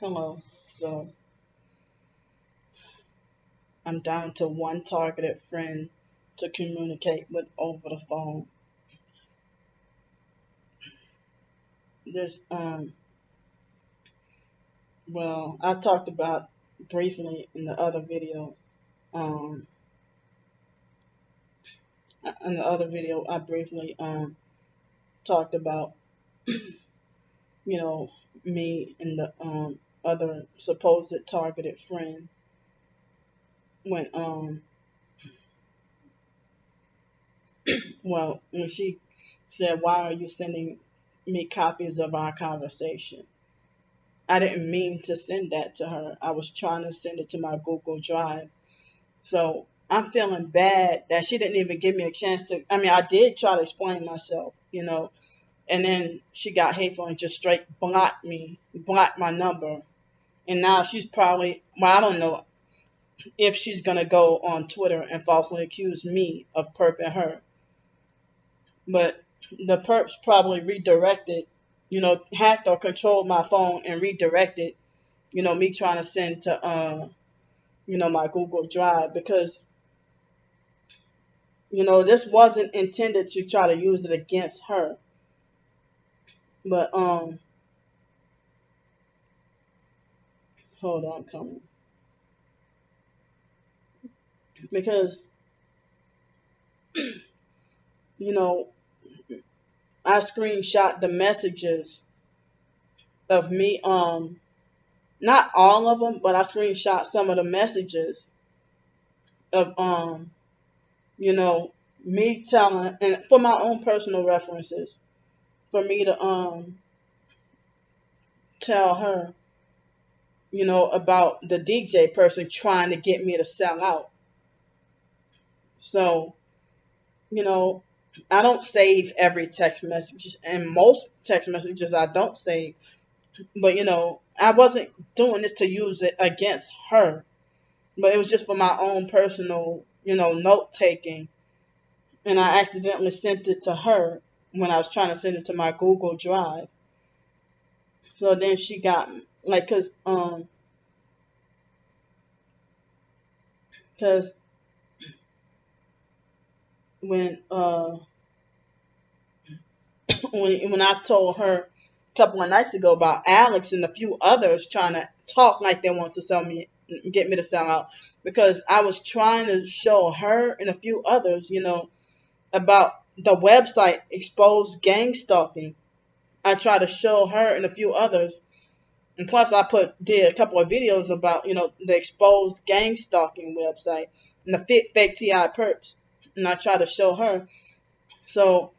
Hello. So I'm down to one targeted friend to communicate with over the phone. This well, I talked about briefly in the other video. Um in the other video I briefly talked about, you know, me and the other supposed targeted friend when when she said, "Why are you sending me copies of our conversation?" I didn't mean to send that to her. I was trying to send it to my Google Drive. So I'm feeling bad that she didn't even give me a chance to. I mean, I did try to explain myself, and then she got hateful and just straight blocked me, blocked my number. And now she's probably, well, I don't know if she's going to go on Twitter and falsely accuse me of perping her. But the perps probably redirected, hacked or controlled my phone and redirected, me trying to send to my Google Drive because, this wasn't intended to try to use it against her. But hold on, coming. Because, you know, I screenshot the messages of me, not all of them, but I screenshot some of the messages of you know, me telling, and for my own personal references, for me to tell her, about the DJ person trying to get me to sell out. So, you know, I don't save every text message, and most text messages I don't save. But I wasn't doing this to use it against her, but it was just for my own personal, note taking. And I accidentally sent it to her when I was trying to send it to my Google Drive. So then she got like, cause when when I told her a couple of nights ago about Alex and a few others trying to talk like they want to sell me, get me to sell out, because I was trying to show her and a few others, about the website Exposed Gang Stalking. I tried to show her and a few others, and plus I did a couple of videos about the Exposed Gang Stalking website and the fake TI perps, and I tried to show her. So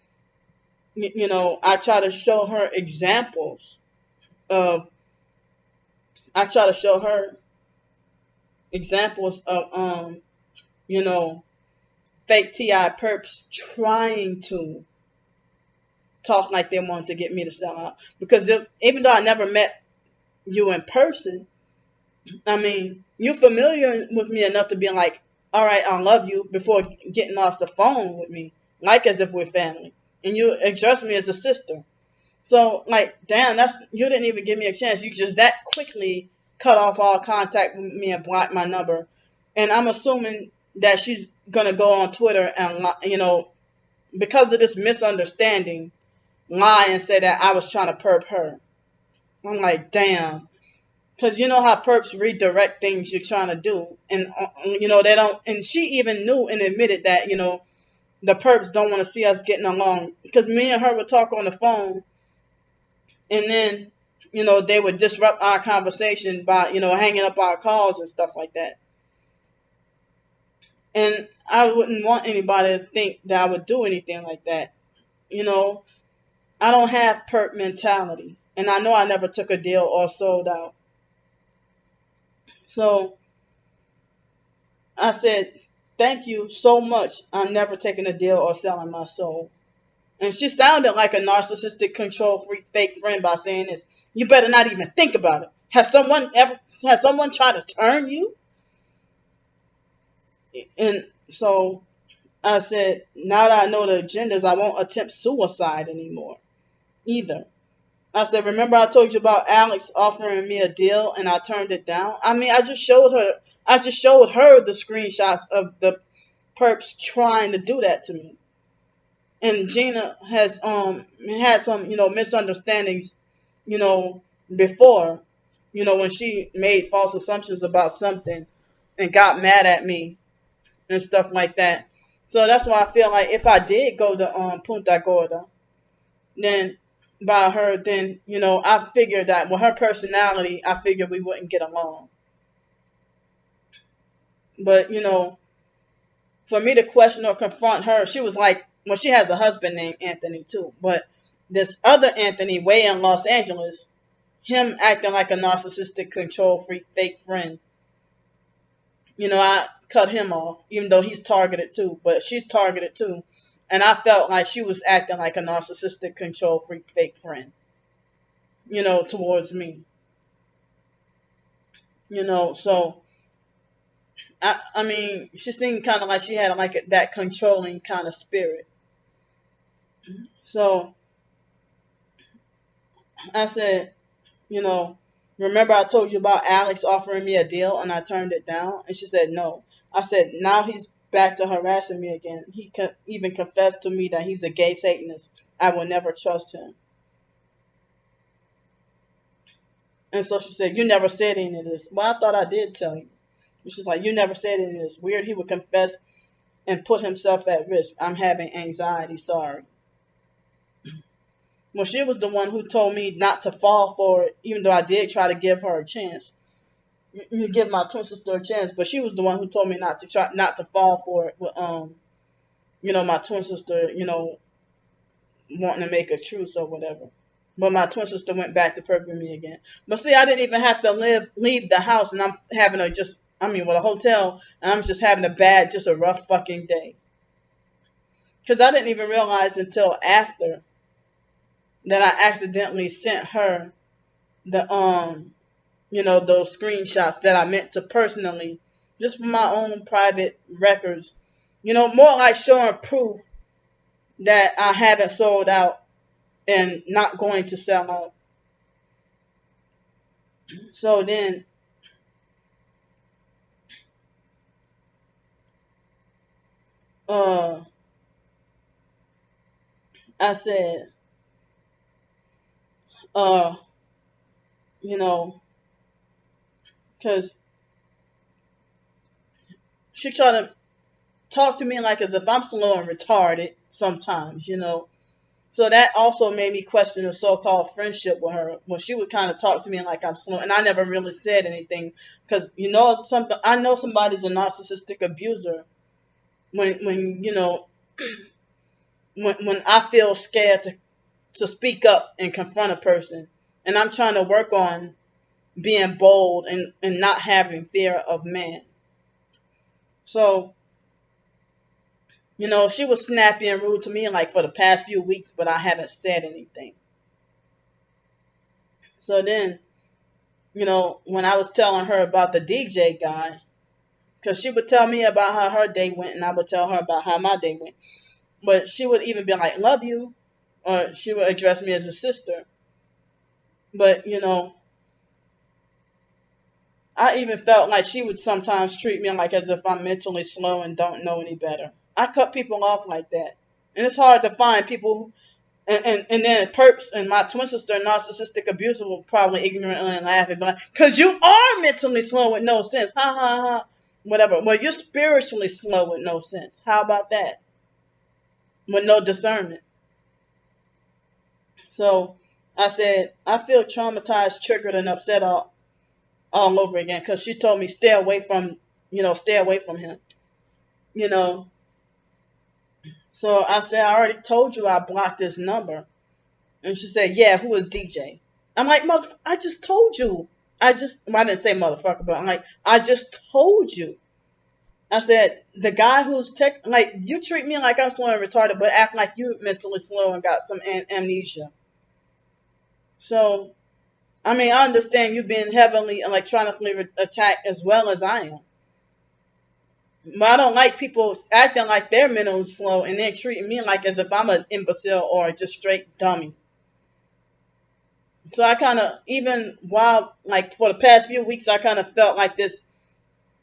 I try to show her examples of I try to show her examples of you know fake TI perps trying to talk like they want to get me to sell out, because even though I never met you in person, I mean, you're familiar with me enough to be like, all right, I love you, before getting off the phone with me, like as if we're family, and you address me as a sister. So, like, damn, you didn't even give me a chance. You just that quickly cut off all contact with me and blocked my number. And I'm assuming that she's gonna go on Twitter and, because of this misunderstanding, lie and say that I was trying to perp her. I'm like, damn. Because you know how perps redirect things you're trying to do. And, they don't. And she even knew and admitted that, the perps don't want to see us getting along. Because me and her would talk on the phone, and then they would disrupt our conversation by hanging up our calls and stuff like that. And I wouldn't want anybody to think that I would do anything like that. I don't have perp mentality, and I know I never took a deal or sold out. So I said, thank you so much, I'm never taking a deal or selling my soul. And she sounded like a narcissistic, control freak, fake friend by saying this. You better not even think about it. Has someone tried to turn you? And so I said, now that I know the agendas, I won't attempt suicide anymore either. I said, remember I told you about Alex offering me a deal and I turned it down? I mean, I just showed her the screenshots of the perps trying to do that to me. And Gina has had some, misunderstandings, you know, before, when she made false assumptions about something and got mad at me and stuff like that. So that's why I feel like if I did go to Punta Gorda, then by her, then I figured that with her personality, I figured we wouldn't get along. But for me to question or confront her, she was like, well, she has a husband named Anthony too, but this other Anthony way in Los Angeles, him acting like a narcissistic, control freak, fake friend. I cut him off, even though he's targeted too, but she's targeted too. And I felt like she was acting like a narcissistic, control freak, fake friend, towards me. So I mean, she seemed kind of like she had like that controlling kind of spirit. So I said, you know, remember I told you about Alex offering me a deal and I turned it down? And she said, no. I said, now he's back to harassing me again. He even confessed to me that he's a gay Satanist. I will never trust him. And so she said, you never said any of this. Well, I thought I did tell you. And she's like, you never said any of this. Weird, he would confess and put himself at risk. I'm having anxiety, sorry. Well, she was the one who told me not to fall for it, even though I did try to give her a chance. You give my twin sister a chance, but she was the one who told me not to fall for it. With, my twin sister, wanting to make a truce or whatever. But my twin sister went back to perping me again. But see, I didn't even have to leave the house, and I'm having a hotel, and I'm just having just a rough fucking day. Because I didn't even realize until after that I accidentally sent her the those screenshots that I meant to personally, just for my own private records, more like showing proof that I haven't sold out and not going to sell out. So then uh I said, uh you know because she tried to talk to me like as if I'm slow and retarded sometimes. So that also made me question the so-called friendship with her. When she would kind of talk to me like I'm slow, and I never really said anything, because something. I know somebody's a narcissistic abuser when when I feel scared to speak up and confront a person, and I'm trying to work on being bold and not having fear of man. So she was snappy and rude to me like for the past few weeks, but I haven't said anything. So then, when I was telling her about the DJ guy, because she would tell me about how her day went, and I would tell her about how my day went. But she would even be like, love you, or she would address me as a sister. But, I even felt like she would sometimes treat me like as if I'm mentally slow and don't know any better. I cut people off like that. And it's hard to find people and then perps and my twin sister, narcissistic abuser, will probably ignorantly and laugh and be like, because you are mentally slow with no sense. Ha ha ha. Whatever. Well, you're spiritually slow with no sense. How about that? With no discernment. So I said, I feel traumatized, triggered, and upset all over again because she told me stay away from him. You know. So I said, I already told you I blocked his number. And she said, yeah, who is DJ? I'm like, I just told you. I didn't say motherfucker, but I'm like, I just told you. I said, the guy who's like, you treat me like I'm slow and retarded, but act like you mentally slow and got some amnesia. So, I mean, I understand you being heavily electronically attacked as well as I am. But I don't like people acting like they're mentally slow and then treating me like as if I'm an imbecile or just straight dummy. So I kind of, even while, like, for the past few weeks, I kind of felt like this,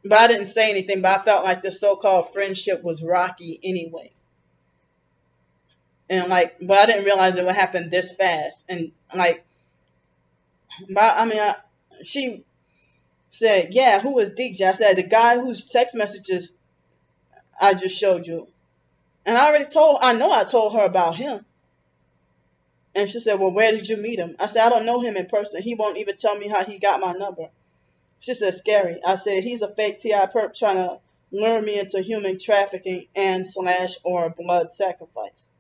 but I didn't say anything, but I felt like this so-called friendship was rocky anyway. And like, but I didn't realize it would happen this fast. And like, but I mean, she said, "Yeah, who is DJ?" I said, "The guy whose text messages I just showed you." And I know I told her about him. And she said, "Well, where did you meet him?" I said, "I don't know him in person. He won't even tell me how he got my number." She said, "Scary." I said, "He's a fake TI perp trying to lure me into human trafficking and slash or blood sacrifice."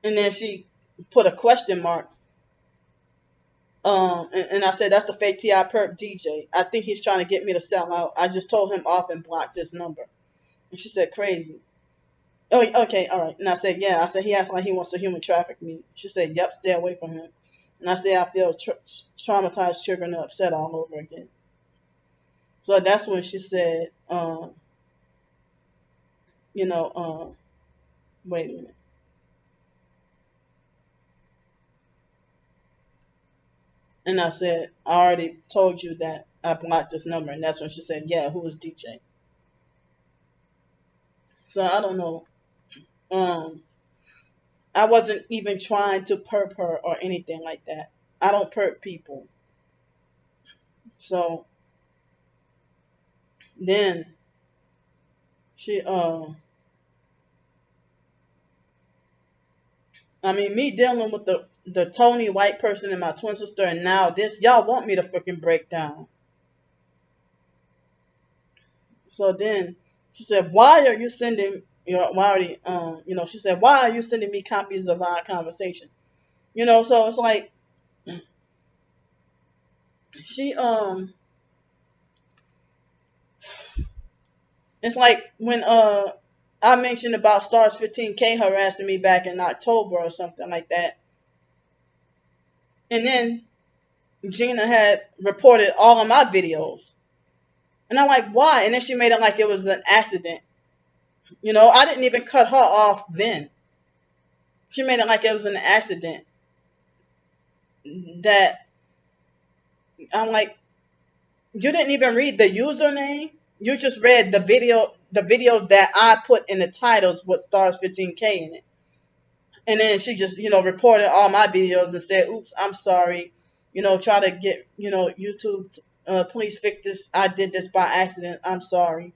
And then she put a question mark. And I said, "That's the fake TI perp DJ. I think he's trying to get me to sell out. I just told him off and blocked this number." And she said, "Crazy." Oh, okay, all right. And I said, "Yeah." I said, "He acts like he wants to human traffic me." She said, "Yep, stay away from him." And I said, "I feel traumatized, triggered, and upset all over again." So that's when she said, you know, wait a minute. And I said, "I already told you that I blocked this number." And that's when she said, "Yeah, who is DJ?" So I don't know. Um, I wasn't even trying to perp her or anything like that. I don't perp people. So then she, I mean, me dealing with the Tony white person and my twin sister, and now this, y'all want me to freaking break down. So then she said, "Why are you sending?" Why are you, she said, "Why are you sending me copies of our conversation?" So it's like she, it's like when I mentioned about Stars 15K harassing me back in October or something like that, and then Gina had reported all of my videos, and I'm like, "Why?" And then she made it like it was an accident. I didn't even cut her off then. She made it like it was an accident. That I'm like, you didn't even read the username. You just read the video that I put in the titles with Stars 15K in it. And then she just, reported all my videos and said, "Oops, I'm sorry. Try to get, YouTube, please fix this. I did this by accident. I'm sorry."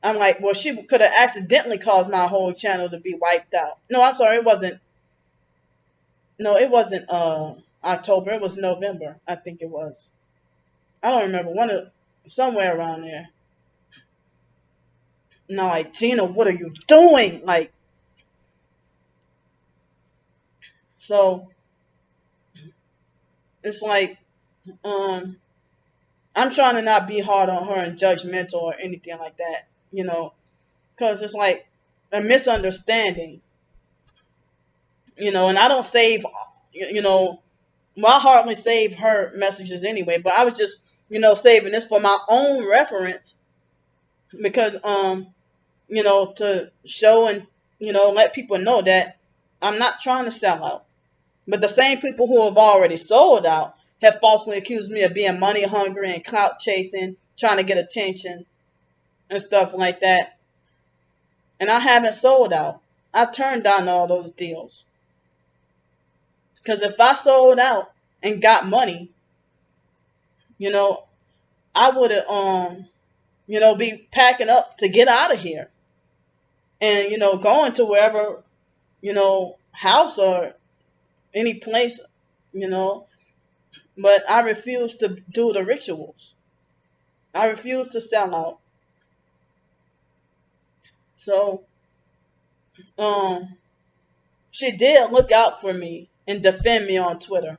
I'm like, well, she could have accidentally caused my whole channel to be wiped out. No, I'm sorry. It wasn't. No, it wasn't October. It was November. I think it was. I don't remember. Somewhere around there. No, like, "Gina, what are you doing?" Like, so it's like, um, I'm trying to not be hard on her and judgmental or anything like that, because it's like a misunderstanding, and I don't save, you know, well, I hardly save her messages anyway, but I was just, saving this for my own reference because, to show and, let people know that I'm not trying to sell out. But the same people who have already sold out have falsely accused me of being money hungry and clout chasing, trying to get attention and stuff like that. And I haven't sold out. I turned down all those deals. Because if I sold out and got money, you know, I would have, be packing up to get out of here. And, going to wherever, house or any place, you know, but I refuse to do the rituals. I refuse to sell out. So, um, she did look out for me and defend me on Twitter.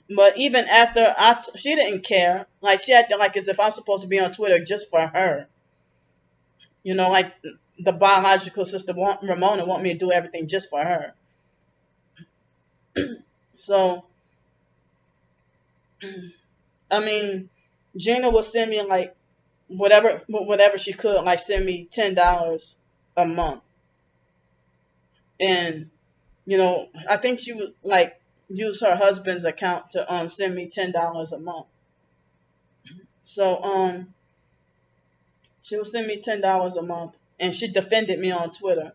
But even after she didn't care. Like, she acted like as if I'm supposed to be on Twitter just for her. Like the biological sister Ramona want me to do everything just for her. So, I mean, Gina would send me like whatever she could, like send me $10 a month, and I think she would like use her husband's account to send me $10 a month. So she would send me $10 a month, and she defended me on Twitter.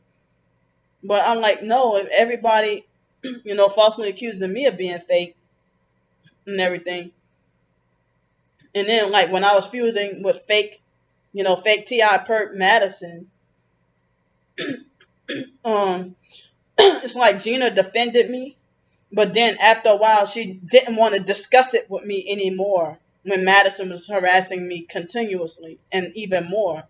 But I'm like, no, if everybody, falsely accusing me of being fake and everything, and then like when I was fusing with fake T.I. Perk Madison, um, it's like Gina defended me, but then after a while, she didn't want to discuss it with me anymore when Madison was harassing me continuously and even more.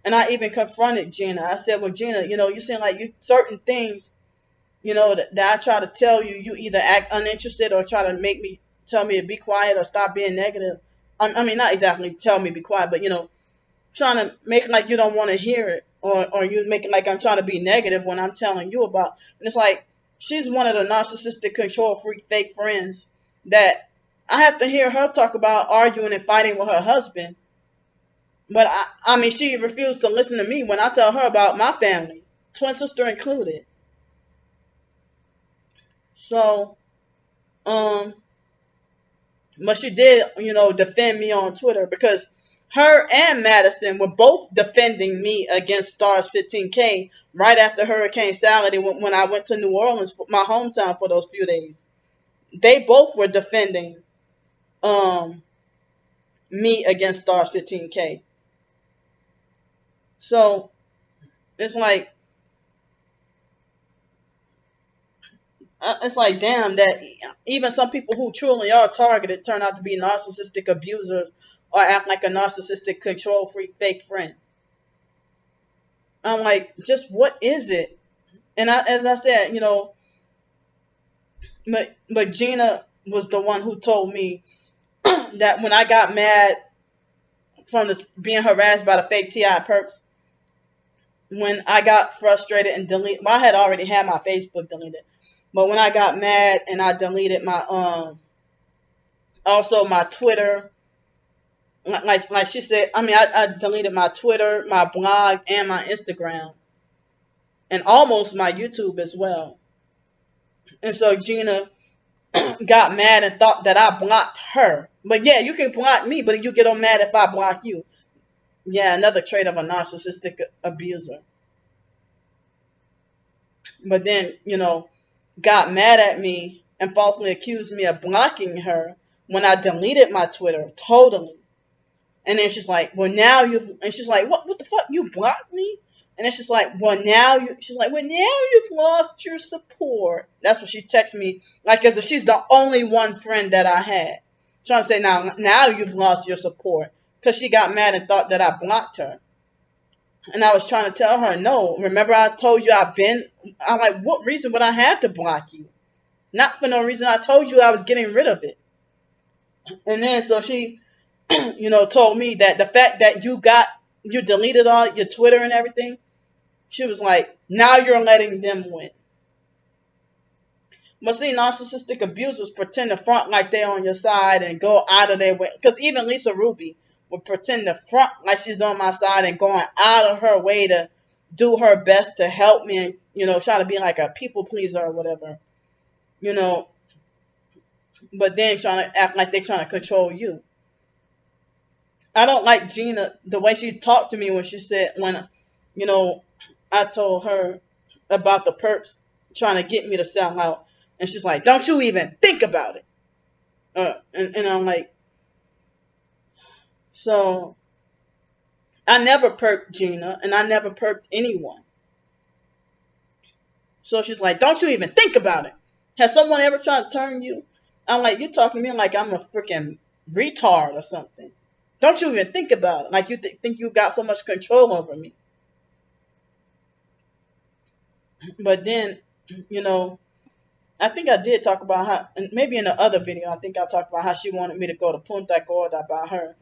And I even confronted Gina. I said, well, Gina, you seem like you certain things, that I try to tell you, you either act uninterested or try to tell me to be quiet or stop being negative. I mean, not exactly tell me to be quiet, but, trying to make like you don't want to hear it, or you making like I'm trying to be negative when I'm telling you about. And it's like she's one of the narcissistic control freak fake friends that I have to hear her talk about arguing and fighting with her husband. But I mean, she refused to listen to me when I tell her about my family, twin sister included. So, um, but she did, defend me on Twitter because her and Madison were both defending me against Stars 15K right after Hurricane Sally when I went to New Orleans, my hometown, for those few days. They both were defending um, me against Stars 15K. So it's like damn, that even some people who truly are targeted turn out to be narcissistic abusers or act like a narcissistic control freak fake friend. I'm like, just what is it? And as I said, but Gina was the one who told me that when I got mad from being harassed by the fake T.I. perks, when I got frustrated and deleted, well, I had already had my Facebook deleted, but when I got mad and I deleted my also my Twitter, like she said, I mean, I deleted my Twitter, my blog, and my Instagram, and almost my YouTube as well. And so Gina got mad and thought that I blocked her. But yeah, you can block me, but you get all mad if I block you. Yeah, another trait of a narcissistic abuser. But then, got mad at me and falsely accused me of blocking her when I deleted my Twitter totally. And then she's like, well, now and she's like, what the fuck? You blocked me? And then she's like, she's like, well, now you've lost your support. That's what she texted me, like as if she's the only one friend that I had. Trying to say, now you've lost your support. Because she got mad and thought that I blocked her. And I was trying to tell her, no, remember I told you I'm like, what reason would I have to block you? Not for no reason. I told you I was getting rid of it. And then so she told me that the fact that you deleted all your Twitter and everything, she was like, now you're letting them win. But see, narcissistic abusers pretend to front like they're on your side and go out of their way. Because even Lisa Ruby would pretend to front like she's on my side and going out of her way to do her best to help me and, try to be like a people pleaser or whatever. But then trying to act like they're trying to control you. I don't like Gina, the way she talked to me when I told her about the perps trying to get me to sell out. And she's like, don't you even think about it. And I'm like, so I never perked Gina and I never perked anyone. So she's like, don't you even think about it. Has someone ever tried to turn you? I'm like, you're talking to me like I'm a freaking retard or something. Don't you even think about it. Like you think you got so much control over me. But then, I think I did talk about how, and maybe in the other video, I think I talked about how she wanted me to go to Punta Gorda by her.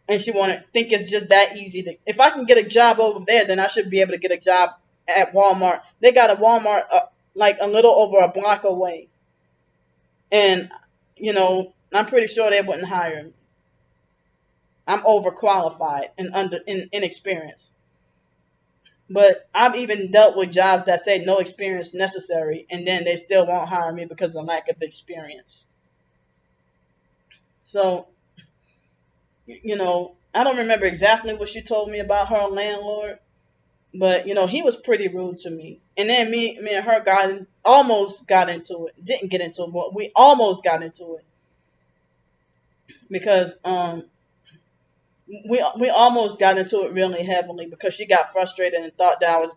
And she think it's just that easy if I can get a job over there, then I should be able to get a job at Walmart. They got a Walmart like a little over a block away. And, I'm pretty sure they wouldn't hire me. I'm overqualified and inexperienced. But I've even dealt with jobs that say no experience necessary, and then they still won't hire me because of lack of experience. So, I don't remember exactly what she told me about her landlord, but he was pretty rude to me. And then me and her almost got into it. Didn't get into it, but we almost got into it because we almost got into it really heavily because she got frustrated and thought that I was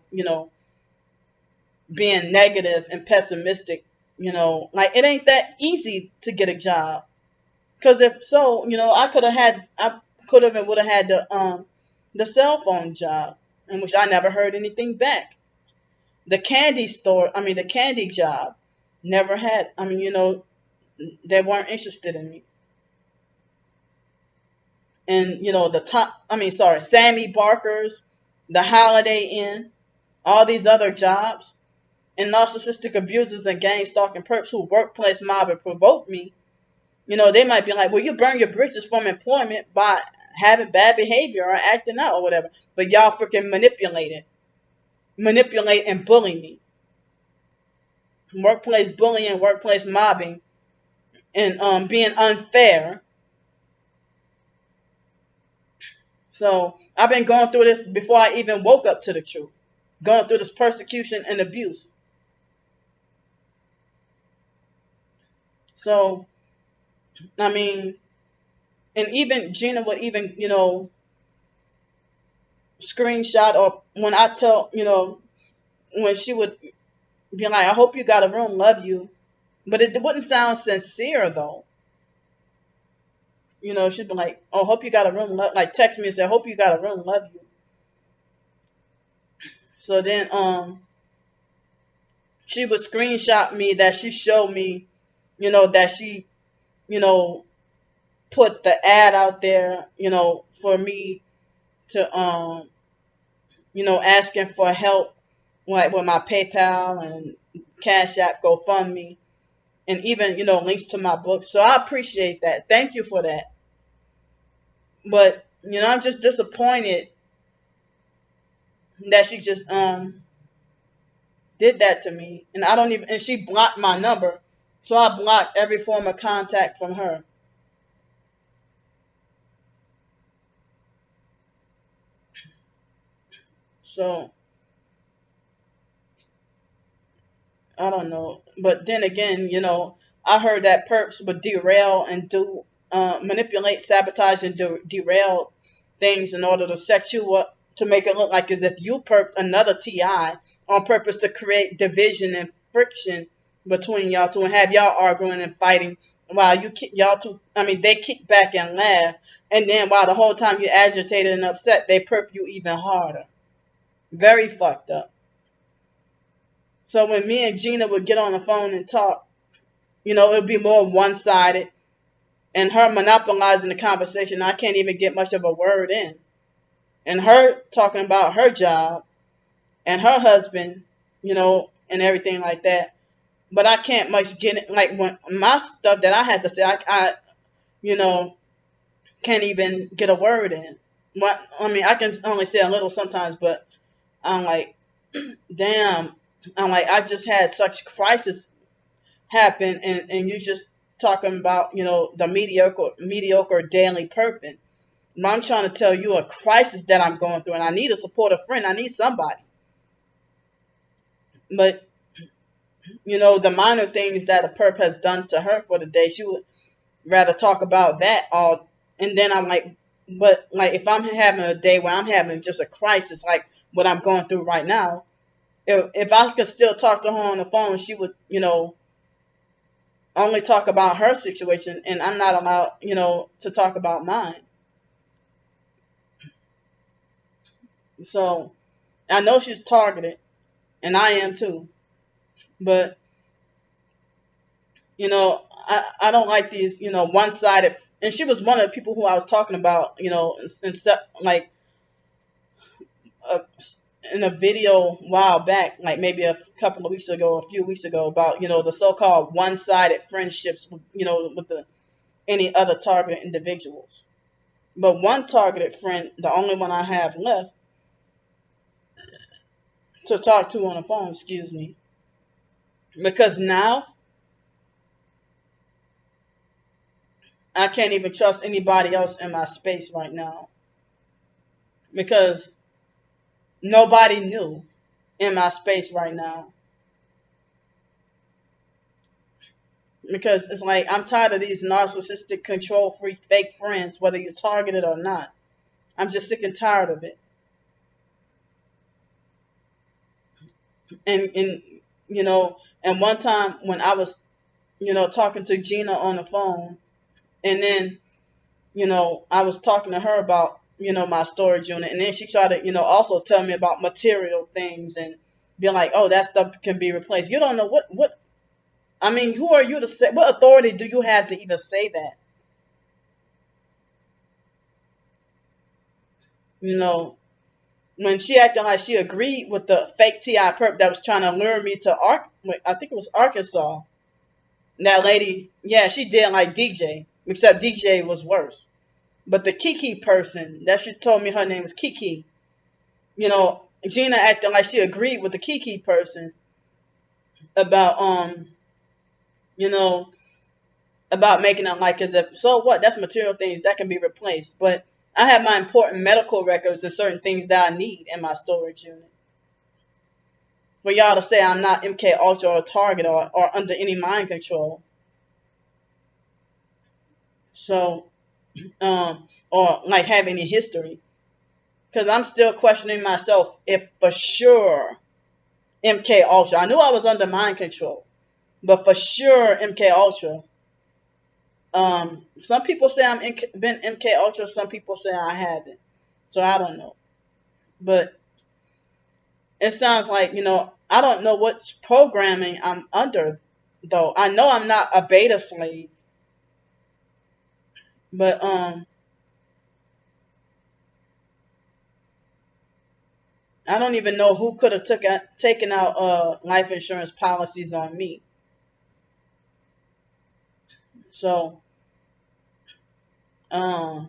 being negative and pessimistic. Like it ain't that easy to get a job. Because if so, I could have and would have had the cell phone job, in which I never heard anything back. The candy store, I mean the candy job, never had. I mean, they weren't interested in me. And the top, I mean, sorry, Sammy Barker's, the Holiday Inn, all these other jobs, and narcissistic abusers and gang stalking perps who workplace mob and provoke me. They might be like, well, you burn your bridges from employment by having bad behavior or acting out or whatever. But y'all freaking manipulate and bully me. Workplace bullying, workplace mobbing, and being unfair. So I've been going through this before I even woke up to the truth. Going through this persecution and abuse. So, I mean, and even Gina would even, screenshot, or when I tell, when she would be like, I hope you got a room, love you. But it wouldn't sound sincere though. She'd be like, oh, hope you got a room, like text me and say, hope you got a room, love you. So then she would screenshot me that she showed me, that she, you know, put the ad out there, for me to asking for help, like with my PayPal and Cash App, GoFundMe, and even, links to my books. So I appreciate that. Thank you for that. But, I'm just disappointed that she just did that to me. And I don't even and she blocked my number. So I blocked every form of contact from her. So I don't know. But then again, I heard that perps would derail and do manipulate, sabotage, and derail things in order to set you up to make it look like as if you perped another TI on purpose to create division and friction between y'all two and have y'all arguing and fighting while y'all two, I mean, they kick back and laugh. And then while the whole time you're agitated and upset, they perp you even harder. Very fucked up. So when me and Gina would get on the phone and talk, it would be more one sided and her monopolizing the conversation. I can't even get much of a word in. And her talking about her job and her husband, and everything like that. But I can't much get it. Like when my stuff that I had to say, I can't even get a word in. What I mean, I can only say a little sometimes, but I'm like, damn. I'm like, I just had such crisis happen, and you just talking about the mediocre daily perping. I'm trying to tell you a crisis that I'm going through, and I need to support a friend. I need somebody. But the minor things that a perp has done to her for the day, she would rather talk about that all. And then I'm like, but like if I'm having a day where I'm having just a crisis, like what I'm going through right now, if I could still talk to her on the phone, she would, only talk about her situation, and I'm not allowed, to talk about mine. So I know she's targeted, and I am too. But I don't like these, one-sided. And she was one of the people who I was talking about, like uh, in a video a while back, like maybe a couple of weeks ago, a few weeks ago, about the so-called one-sided friendships, with any other targeted individuals. But one targeted friend, the only one I have left, to talk to on the phone, excuse me. Because now I can't even trust anybody else in my space right now. Because nobody knew in my space right now. Because it's like I'm tired of these narcissistic, control freak, fake friends, whether you're targeted or not. I'm just sick and tired of it. And you know, and one time when I was, talking to Gina on the phone, and then, I was talking to her about, my storage unit, and then she tried to, also tell me about material things and be like, oh, that stuff can be replaced. You don't know what I mean, who are you to say? What authority do you have to even say that? You know, when she acted like she agreed with the fake T.I. perp that was trying to lure me to I think it was Arkansas. That lady, yeah, she did like DJ, except DJ was worse. But the Kiki person, that she told me her name was Kiki, Gina acted like she agreed with the Kiki person about you know, about making it like as if, so what? That's material things that can be replaced. But I have my important medical records and certain things that I need in my storage unit. For y'all to say I'm not MK Ultra or Target or under any mind control. So, or like have any history. Because I'm still questioning myself if for sure MK Ultra. I knew I was under mind control, but for sure MK Ultra. Some people say been MK Ultra. Some people say I haven't. So I don't know. But it sounds like, I don't know what programming I'm under, though. I know I'm not a beta slave. But I don't even know who could have taken out life insurance policies on me. So, and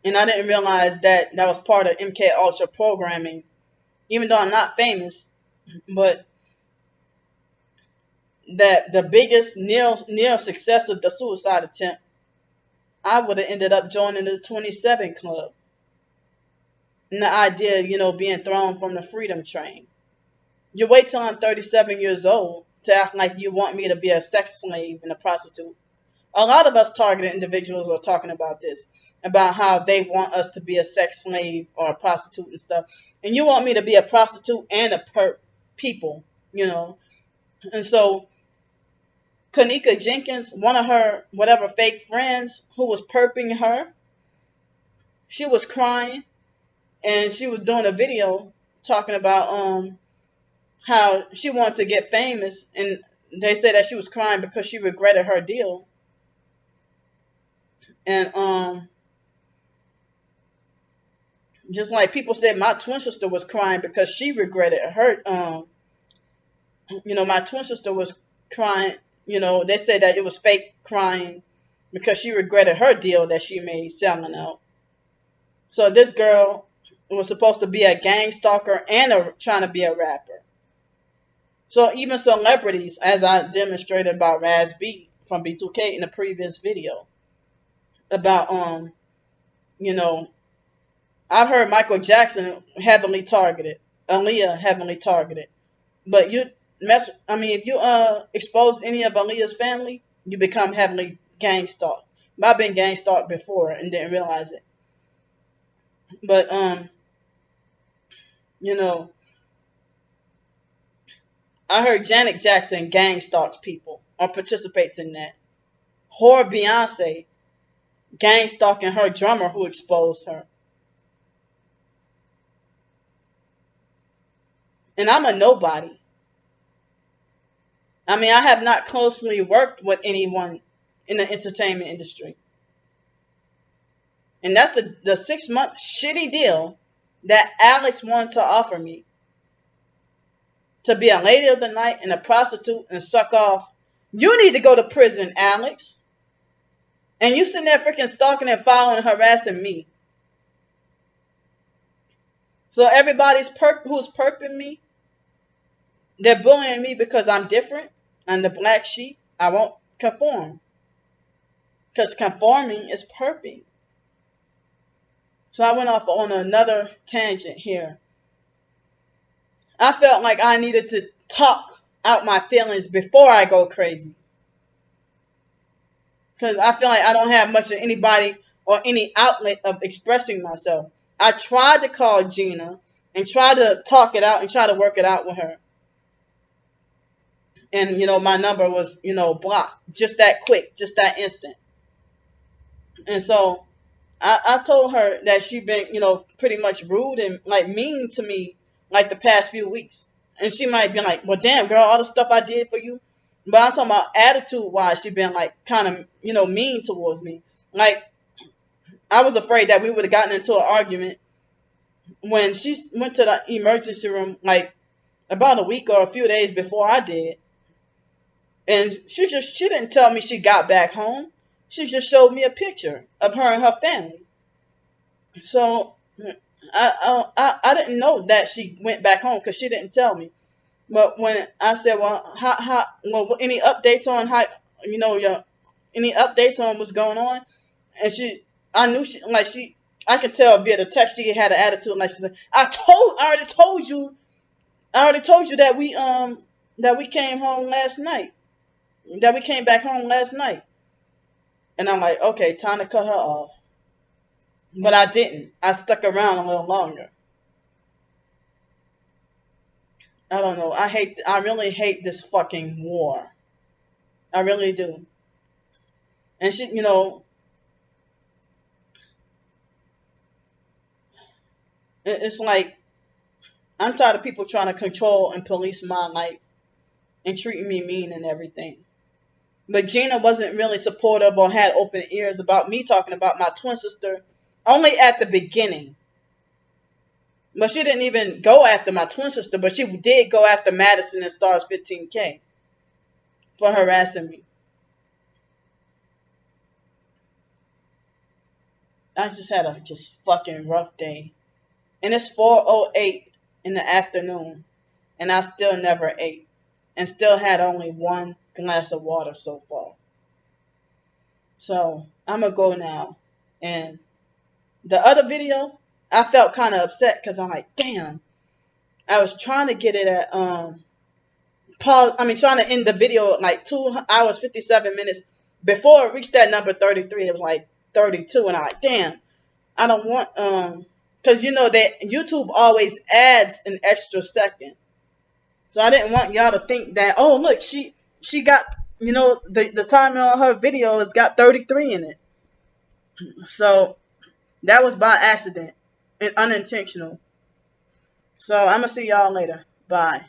I didn't realize that was part of MK Ultra programming, even though I'm not famous. But that the biggest near success of the suicide attempt, I would have ended up joining the 27 Club. And the idea, being thrown from the freedom train. You wait till I'm 37 years old to act like you want me to be a sex slave and a prostitute. A lot of us targeted individuals are talking about this, about how they want us to be a sex slave or a prostitute and stuff. And you want me to be a prostitute and a people, And so Kanika Jenkins, one of her whatever fake friends who was perping her, she was crying and she was doing a video talking about how she wanted to get famous, and they said that she was crying because she regretted her deal. And just like people said, my twin sister was crying because she regretted her. My twin sister was crying. They said that it was fake crying because she regretted her deal that she made selling out. So this girl was supposed to be a gang stalker and trying to be a rapper. So even celebrities, as I demonstrated about Raz B from B2K in the previous video, about I've heard Michael Jackson heavily targeted, Aaliyah heavily targeted, but if you expose any of Aaliyah's family, you become heavily gang stalked. I've been gang stalked before and didn't realize it, but I heard Janet Jackson gang stalks people or participates in that. Whore Beyonce gang stalking her drummer who exposed her. And I'm a nobody. I mean, I have not closely worked with anyone in the entertainment industry. And that's the 6-month shitty deal that Alex wanted to offer me. To be a lady of the night and a prostitute and suck off. You need to go to prison, Alex. And you sitting there freaking stalking and following and harassing me. So everybody's who's perping me, they're bullying me because I'm different. I'm the black sheep. I won't conform. Because conforming is perping. So I went off on another tangent here. I felt like I needed to talk out my feelings before I go crazy. Because I feel like I don't have much of anybody or any outlet of expressing myself. I tried to call Gina and try to talk it out and try to work it out with her. And, my number was, blocked. Just that quick, just that instant. And so I told her that she'd been, pretty much rude and like mean to me like the past few weeks. And she might be like, well, damn, girl, all the stuff I did for you. But I'm talking about attitude wise, she been like kind of, mean towards me. Like, I was afraid that we would have gotten into an argument when she went to the emergency room, like about a week or a few days before I did. And she didn't tell me she got back home. She just showed me a picture of her and her family. So I didn't know that she went back home because she didn't tell me. But when I said, well, any updates on how, any updates on what's going on? And I knew I could tell via the text she had an attitude. Like she said, I already told you that we came home last night, that we came back home last night. And I'm like, okay, time to cut her off. But I didn't. I stuck around a little longer. I don't know. I really hate this fucking war. I really do. And it's like, I'm tired of people trying to control and police my life and treating me mean and everything. But Gina wasn't really supportive or had open ears about me talking about my twin sister only at the beginning. But she didn't even go after my twin sister, but she did go after Madison and Stars 15K for harassing me. I just had a fucking rough day. And it's 4:08 in the afternoon, and I still never ate, and still had only one glass of water so far. So I'm gonna go now. And the other video, I felt kind of upset because I'm like, damn, I was trying to get it at trying to end the video at like 2 hours 57 minutes before it reached that number 33. It was like 32, and I'm like, damn, I don't want because that YouTube always adds an extra second. So I didn't want y'all to think that, oh, look, she got, the time on her video has got 33 in it. So that was by accident and unintentional. So I'm going to see y'all later. Bye.